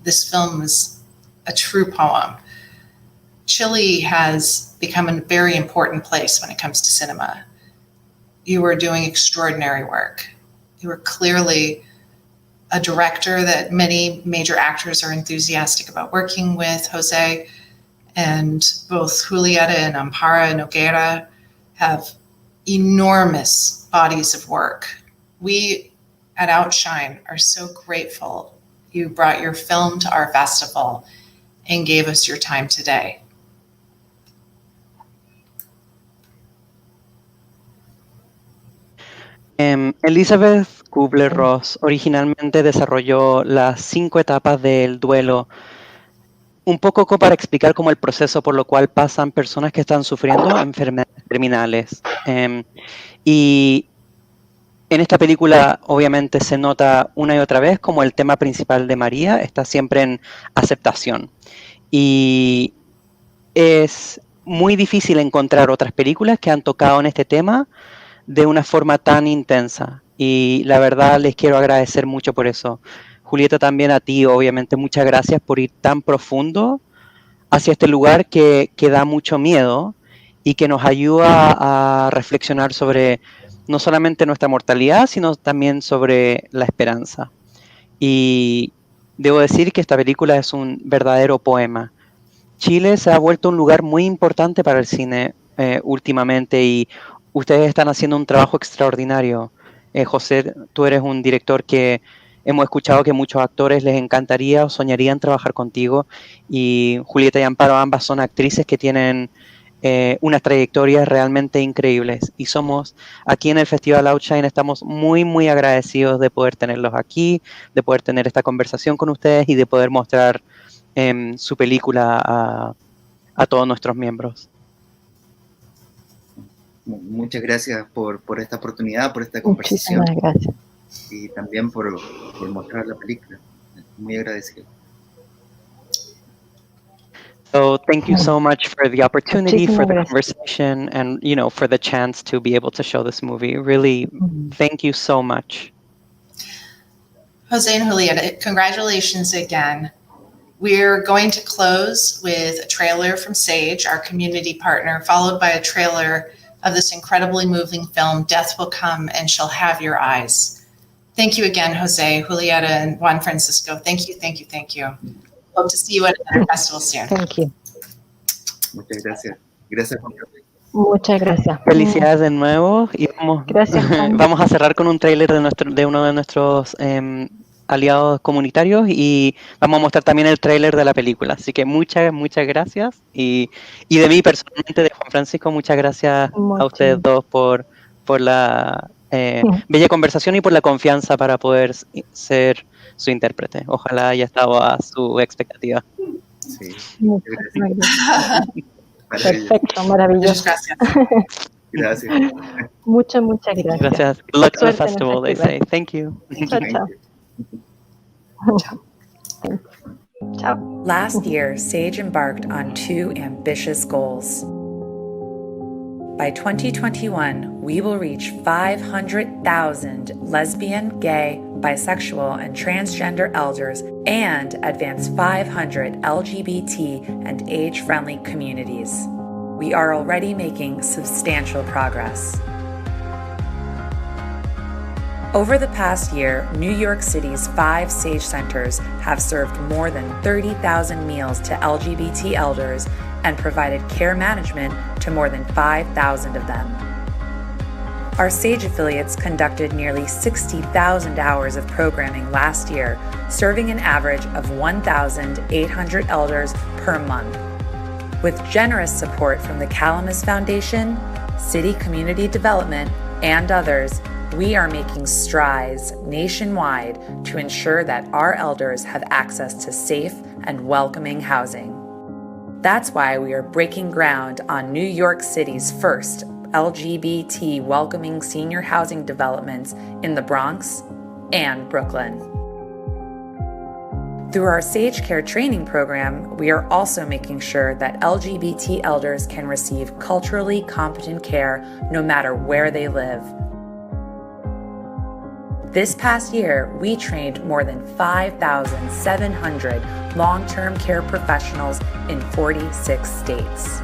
This film is a true poem. Chile has become a very important place when it comes to cinema. You are doing extraordinary work. You are clearly a director that many major actors are enthusiastic about working with, Jose, and both Julieta and Amparo Noguera have enormous bodies of work. We at Outshine are so grateful you brought your film to our festival and gave us your time today. Elizabeth Kubler-Ross originalmente desarrolló las 5 etapas del duelo, un poco para explicar como el proceso por lo cual pasan personas que están sufriendo enfermedades terminales. Y en esta película obviamente se nota una y otra vez como el tema principal de María está siempre en aceptación. Y es muy difícil encontrar otras películas que han tocado en este tema de una forma tan intensa, y la verdad les quiero agradecer mucho por eso. Julieta, también a ti, obviamente, muchas gracias por ir tan profundo hacia este lugar que da mucho miedo y que nos ayuda a reflexionar sobre no solamente nuestra mortalidad, sino también sobre la esperanza. Y debo decir que esta película es un verdadero poema. Chile se ha vuelto un lugar muy importante para el cine últimamente, y ustedes están haciendo un trabajo extraordinario. José, tú eres un director que hemos escuchado que muchos actores les encantaría o soñarían trabajar contigo, y Julieta y Amparo ambas son actrices que tienen unas trayectorias realmente increíbles, y somos aquí en el Festival Outshine, estamos muy agradecidos de poder tenerlos aquí, de poder tener esta conversación con ustedes y de poder mostrar su película a todos nuestros miembros. Muchas gracias por esta oportunidad, por esta conversación. Muchísimas gracias. Y también por mostrar la película. Muy agradecido. So thank you so much for the opportunity, for the Muchísimas conversation, and for the chance to be able to show this movie. Really, thank you so much. Jose and Julieta, congratulations again. We're going to close with a trailer from Sage, our community partner, followed by a trailer of this incredibly moving film, Death Will Come and She'll Have Your Eyes. Thank you again, Jose, Julieta, and Juan Francisco. Thank you, thank you, thank you. Hope to see you at another festival soon. Thank you. Muchas gracias. Gracias, Juan. Muchas gracias. Felicidades de nuevo y Gracias, Juan. vamos a cerrar con un tráiler de uno de nuestros aliados comunitarios y vamos a mostrar también el tráiler de la película. Así que muchas gracias y de mí personalmente, de Juan Francisco, muchas gracias a ustedes dos por la bella conversación y por la confianza para poder ser su intérprete. Ojalá haya estado a su expectativa. Sí. Muchas gracias. Perfecto, maravilloso. Gracias. Gracias. Muchas gracias. Gracias. Good luck in the Suerte en el festival, they say. Thank you. Chao, chao. Ciao. Last year, Sage embarked on 2 ambitious goals. By 2021, we will reach 500,000 lesbian, gay, bisexual, and transgender elders and advance 500 LGBT and age-friendly communities. We are already making substantial progress. Over the past year, New York City's 5 SAGE centers have served more than 30,000 meals to LGBT elders and provided care management to more than 5,000 of them. Our SAGE affiliates conducted nearly 60,000 hours of programming last year, serving an average of 1,800 elders per month. With generous support from the Calamus Foundation, City Community Development, and others, we are making strides nationwide to ensure that our elders have access to safe and welcoming housing. That's why we are breaking ground on New York City's first LGBT welcoming senior housing developments in the Bronx and Brooklyn. Through our Sage Care training program, we are also making sure that LGBT elders can receive culturally competent care no matter where they live. This past year, we trained more than 5,700 long-term care professionals in 46 states.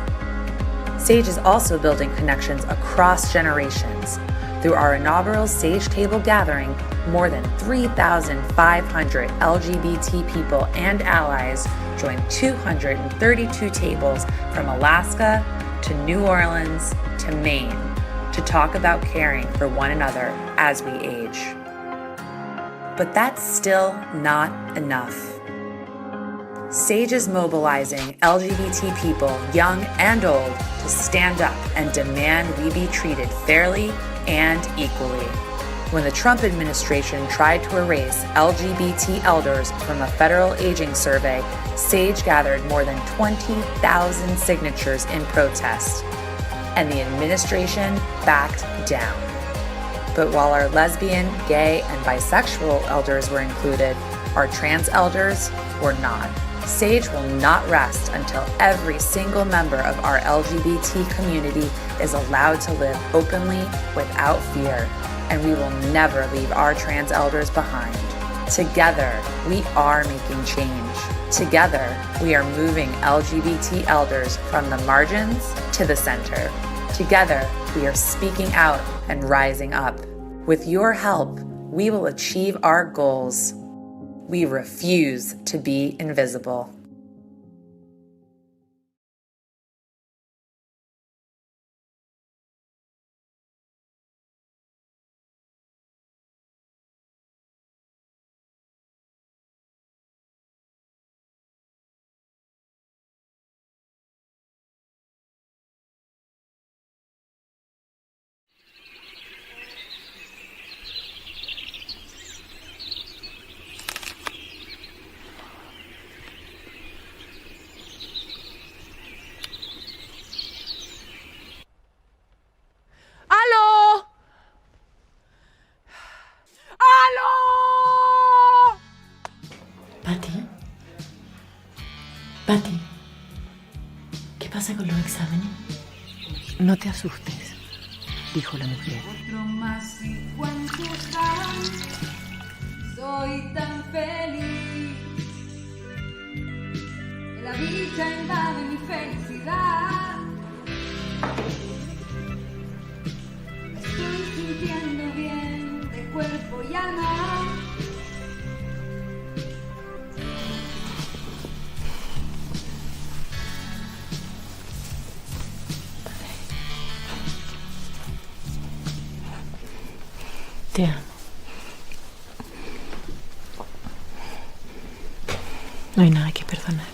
SAGE is also building connections across generations. Through our inaugural SAGE table gathering, more than 3,500 LGBT people and allies joined 232 tables from Alaska to New Orleans to Maine to talk about caring for one another as we age. But that's still not enough. SAGE is mobilizing LGBT people, young and old, to stand up and demand we be treated fairly and equally. When the Trump administration tried to erase LGBT elders from a federal aging survey, SAGE gathered more than 20,000 signatures in protest, and the administration backed down. But while our lesbian, gay, and bisexual elders were included, our trans elders were not. SAGE will not rest until every single member of our LGBT community is allowed to live openly without fear, and we will never leave our trans elders behind. Together, we are making change. Together, we are moving LGBT elders from the margins to the center. Together, we are speaking out and rising up. With your help, we will achieve our goals. We refuse to be invisible. Patty, ¿qué pasa con los exámenes? No te asustes, dijo la mujer. Otro más y cuántos dan, soy tan feliz. Que la dicha invade mi felicidad. Me estoy sintiendo bien de cuerpo y alma. Te amo. No hay nada que perdonar.